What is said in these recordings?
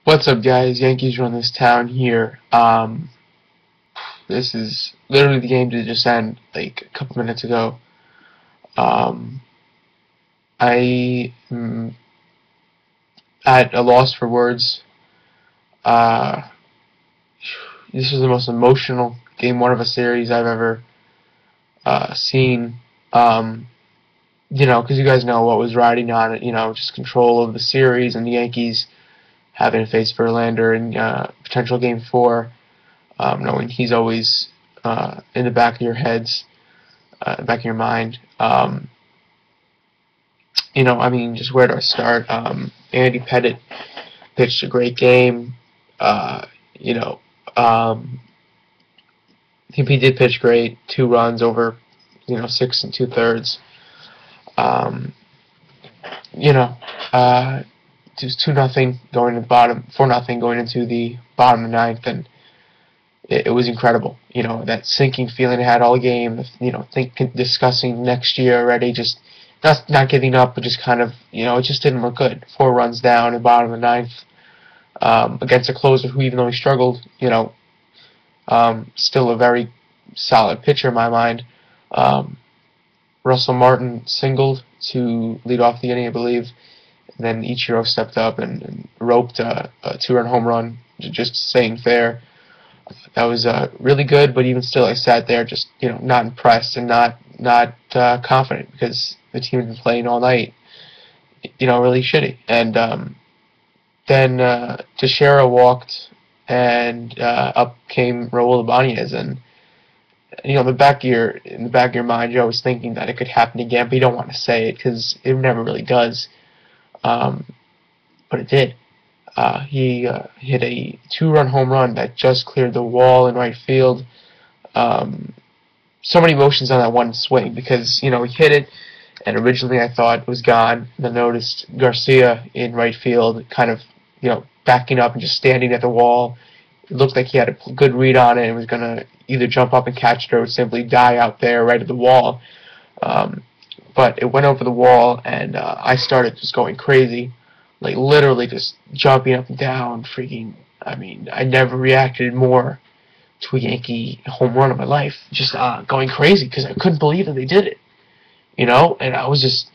What's up, guys? Yankees run this town here. This is literally the game that just end like a couple minutes ago. Um, I am at a loss for words. Uh, this was the most emotional game one of a series I've ever seen. Um, because you guys know what was riding on it. Just control of the series and the Yankees having to face Verlander in potential Game 4. Knowing he's always in the back of your heads, back of your mind. Just where do I start? Andy Pettitte pitched a great game. Uh, you know, um, he did pitch great. 2 runs over, 6 2/3. Um, you know, just 2-0 going to the bottom, 4-0 going into the bottom of the ninth, and it was incredible. That sinking feeling I had all game. Discussing next year already. Just not giving up, but just kind of, it just didn't look good. 4 runs down in the bottom of the ninth against a closer who, even though he struggled, still a very solid pitcher in my mind. Russell Martin singled to lead off the inning, I believe. And then Ichiro stepped up and roped a 2-run home run, just staying fair. That was really good, but even still, I sat there just not impressed and not confident because the team had been playing all night, really shitty. And then Teixeira walked, and up came Raul Ibanez, and in the back of your mind, you're always thinking that it could happen again, but you don't want to say it because it never really does. But it did. He hit a 2-run home run that just cleared the wall in right field. So many emotions on that one swing because, he hit it, and originally I thought it was gone. And then noticed Garcia in right field kind of, backing up and just standing at the wall. It looked like he had a good read on it and was going to either jump up and catch it or simply die out there right at the wall. But it went over the wall, and I started just going crazy. Like, literally just jumping up and down, freaking, I never reacted more to a Yankee home run in my life. Just going crazy because I couldn't believe that they did it, and I was just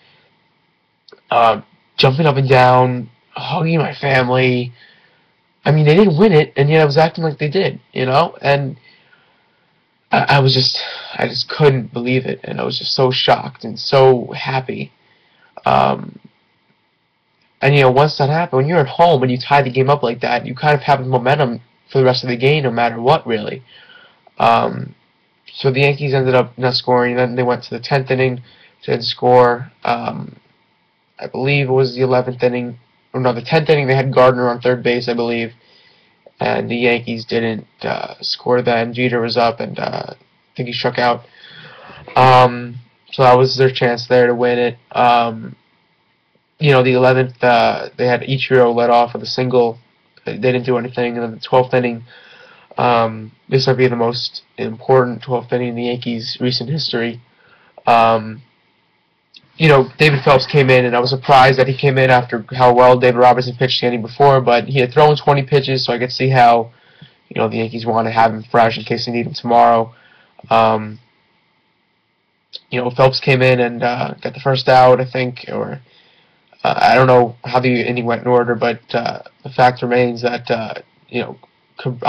jumping up and down, hugging my family. They didn't win it, and yet I was acting like they did, and I just couldn't believe it, and I was just so shocked and so happy. And once that happened, when you're at home and you tie the game up like that, you kind of have the momentum for the rest of the game, no matter what, really. So the Yankees ended up not scoring. Then they went to the 10th inning, didn't score. I believe it was the 11th inning. Or no, the 10th inning they had Gardner on third base, I believe. And the Yankees didn't score then. Jeter was up, and I think he struck out. So that was their chance there to win it. The 11th, they had Ichiro let off with a single. They didn't do anything. And then the 12th inning, this might be the most important 12th inning in the Yankees' recent history. David Phelps came in, and I was surprised that he came in after how well David Robertson pitched the inning before, but he had thrown 20 pitches, so I could see how, the Yankees want to have him fresh in case they need him tomorrow. Phelps came in and got the first out, I think, or I don't know how the inning went in order, but the fact remains that, I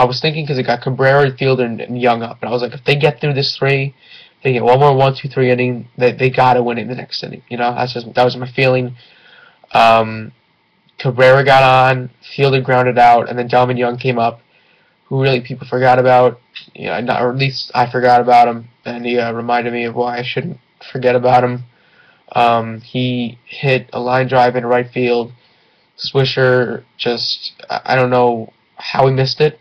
was thinking because it got Cabrera, Fielder, and Young up, and I was like, if they get through this 3, they get one more 1, 2, 3 inning, they gotta win in the next inning. That was my feeling. Cabrera got on, Fielder grounded out, and then Delman Young came up, who really people forgot about. Or at least I forgot about him, and he reminded me of why I shouldn't forget about him. He hit a line drive in right field. Swisher I don't know how he missed it.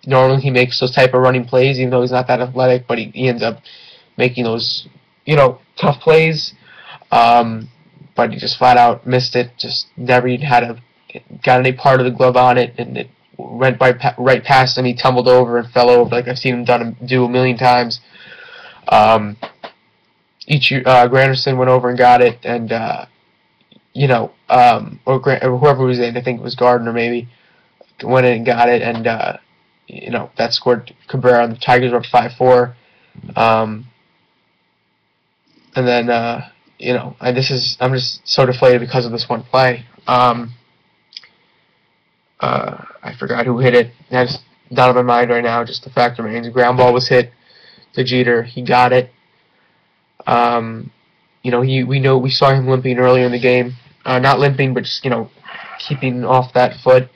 Normally he makes those type of running plays, even though he's not that athletic, but he ends up making those, tough plays. But he just flat out missed it. Just never even got any part of the glove on it, and it went right past him. He tumbled over and fell over like I've seen him do a million times. Granderson went over and got it, and or whoever was in, I think it was Gardner maybe, went in and got it, and that scored Cabrera. The Tigers were up 5-4. And then I'm just so deflated because of this one play. I forgot who hit it. That's not on my mind right now. Just the fact remains, the ground ball was hit to Jeter. He got it. We saw him limping earlier in the game. Not limping, but just keeping off that foot.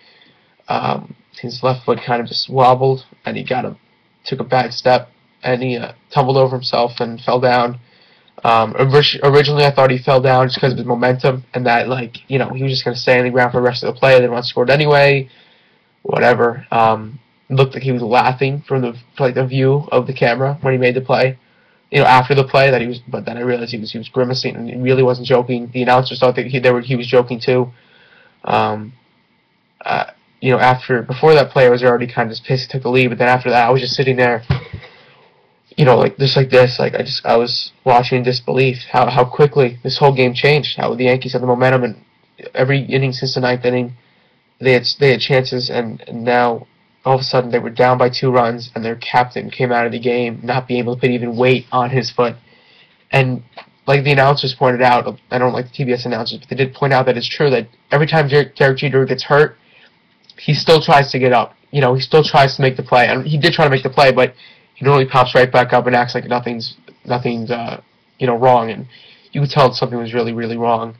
His left foot kind of just wobbled, and he took a bad step, and he tumbled over himself and fell down. Originally, I thought he fell down just because of his momentum, and that he was just going to stay on the ground for the rest of the play. They run scored anyway. Whatever. It looked like he was laughing from the view of the camera when he made the play. After the play but then I realized he was grimacing and he really wasn't joking. The announcers thought that he was joking too. Before that play, I was already kind of just pissed he took the lead, but then after that, I was just sitting there, I was watching in disbelief how quickly this whole game changed. How the Yankees had the momentum, and every inning since the ninth inning, they had chances, and now all of a sudden they were down by 2 runs, and their captain came out of the game not being able to put even weight on his foot. And like the announcers pointed out, I don't like the TBS announcers, but they did point out that it's true that every time Derek Jeter gets hurt, he still tries to get up. He still tries to make the play, and he did try to make the play, but he normally pops right back up and acts like nothing's wrong, and you could tell something was really, really wrong.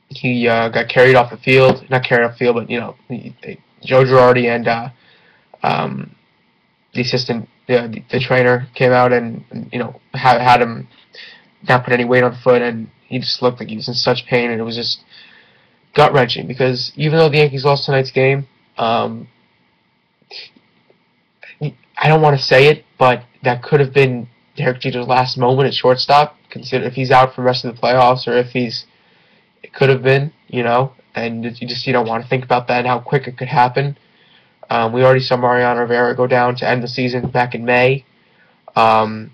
He got carried off the field, not carried off the field, but Joe Girardi and the assistant, the trainer came out and had him not put any weight on the foot, and he just looked like he was in such pain, and it was just gut-wrenching because even though the Yankees lost tonight's game, I don't want to say it, but that could have been Derek Jeter's last moment at shortstop. Consider if he's out for the rest of the playoffs, or if it could have been, and you don't want to think about that and how quick it could happen. We already saw Mariano Rivera go down to end the season back in May. Andy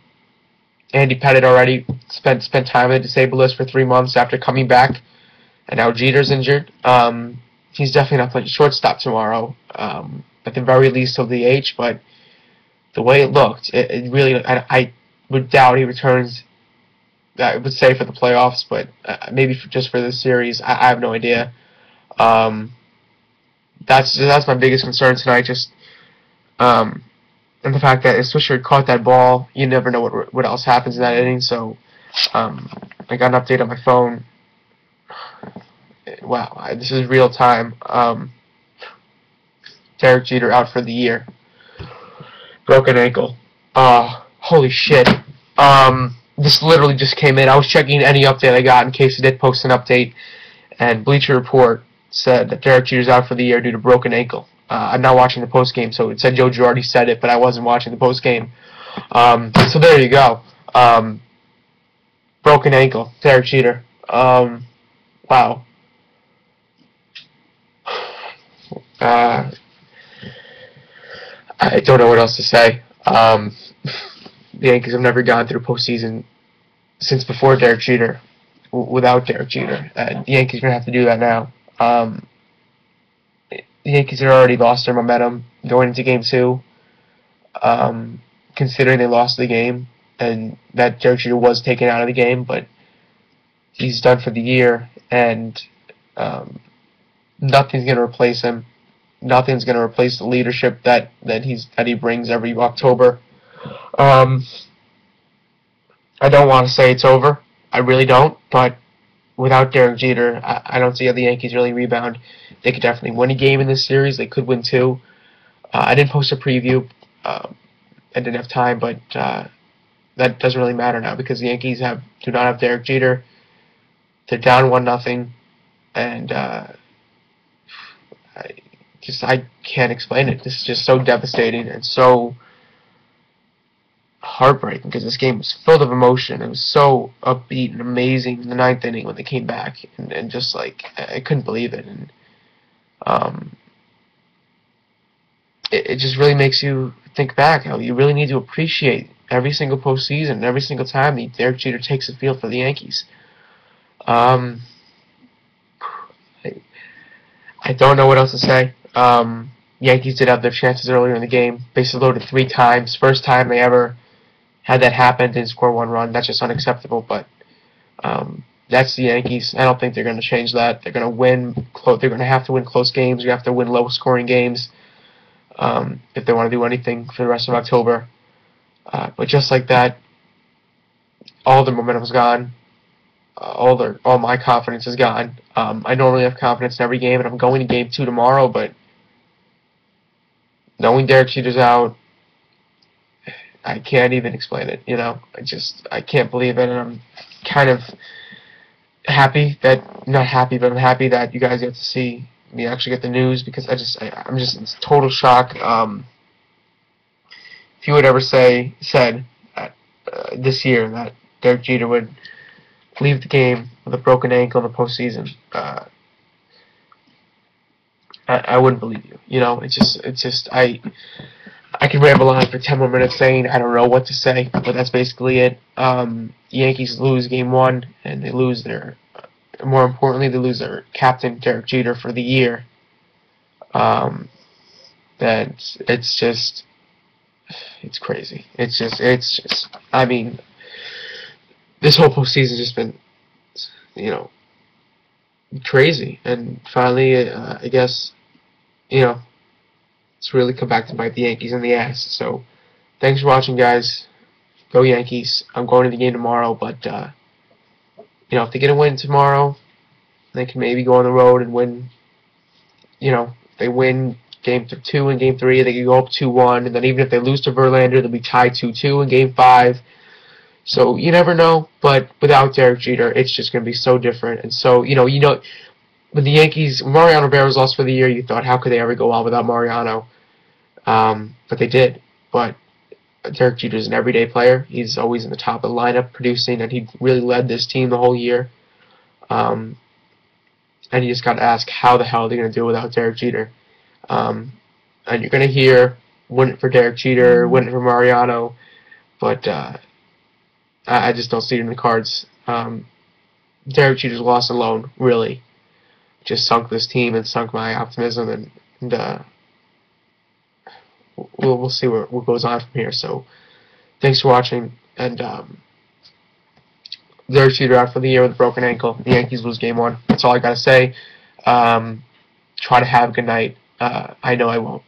Pettitte already spent time on the disabled list for 3 months after coming back, and now Jeter's injured. He's definitely not playing shortstop tomorrow. At the very least he'll DH, but the way it looked, it really, I would doubt he returns. I would say for the playoffs, but maybe just for this series, I have no idea. That's my biggest concern tonight. Just and the fact that if Swisher caught that ball, you never know what else happens in that inning. So I got an update on my phone. Wow, this is real time. Derek Jeter out for the year. Broken ankle. Holy shit. This literally just came in. I was checking any update I got in case it did post an update, and Bleacher Report said that Derek Jeter's out for the year due to broken ankle. I'm not watching the post game, so it said Joe Girardi said it, but I wasn't watching the post game. So there you go. Broken ankle, Derek Jeter. Wow. I don't know what else to say. The Yankees have never gone through postseason since before Derek Jeter, without Derek Jeter. The Yankees are going to have to do that now. The Yankees had already lost their momentum going into Game 2, considering they lost the game, and that Derek Jeter was taken out of the game, but he's done for the year, and nothing's going to replace him. Nothing's going to replace the leadership that he brings every October. I don't want to say it's over. I really don't. But without Derek Jeter, I don't see how the Yankees really rebound. They could definitely win a game in this series. They could win 2. I didn't post a preview. I didn't have time, but that doesn't really matter now because the Yankees do not have Derek Jeter. They're down 1-0, and I can't explain it. This is just so devastating and so heartbreaking because this game was filled of emotion. It was so upbeat and amazing in the 9th inning when they came back, and just I couldn't believe it. And it just really makes you think back how you really need to appreciate every single postseason, every single time that Derek Jeter takes the field for the Yankees. I don't know what else to say. Yankees did have their chances earlier in the game. Bases loaded 3 times. First time they ever had that happen. Didn't score 1 run. That's just unacceptable. But that's the Yankees. I don't think they're going to change that. They're going to win. They're going to have to win close games. You have to win low-scoring games if they want to do anything for the rest of October. But just like that, all their momentum's gone. All my confidence is gone. I normally have confidence in every game, and I'm going to Game 2 tomorrow. But knowing Derek Jeter's out, I can't even explain it. I can't believe it, and I'm kind of happy that, not happy, but I'm happy that you guys get to see me actually get the news, because I'm just in total shock. If you would ever said this year that Derek Jeter would leave the game with a broken ankle in the postseason, I wouldn't believe you. I could ramble on for 10 more minutes saying I don't know what to say, but that's basically it. The Yankees lose Game 1, and they lose more importantly, they lose their captain, Derek Jeter, for the year. And it's crazy. I mean, this whole postseason's just been, crazy. And finally, I guess, it's really come back to bite the Yankees in the ass. So, thanks for watching, guys. Go Yankees. I'm going to the game tomorrow, but, if they get a win tomorrow, they can maybe go on the road and win, if they win Game 2 and Game 3, they can go up 2-1, and then even if they lose to Verlander, they'll be tied 2-2 in Game 5. So, you never know, but without Derek Jeter, it's just going to be so different. And so, when the Yankees, Mariano Rivera's lost for the year, you thought, how could they ever go on without Mariano? But they did. But Derek Jeter's an everyday player. He's always in the top of the lineup producing, and he really led this team the whole year. And you just got to ask, how the hell are they going to do it without Derek Jeter? And you're going to hear, win it for Derek Jeter, win it for Mariano, but I just don't see it in the cards. Derek Jeter's loss alone really just sunk this team and sunk my optimism, and we'll see what goes on from here. So thanks for watching, and Derek Jeter out for the year with a broken ankle. The Yankees lose Game 1. That's all I gotta say. Try to have a good night. I know I won't.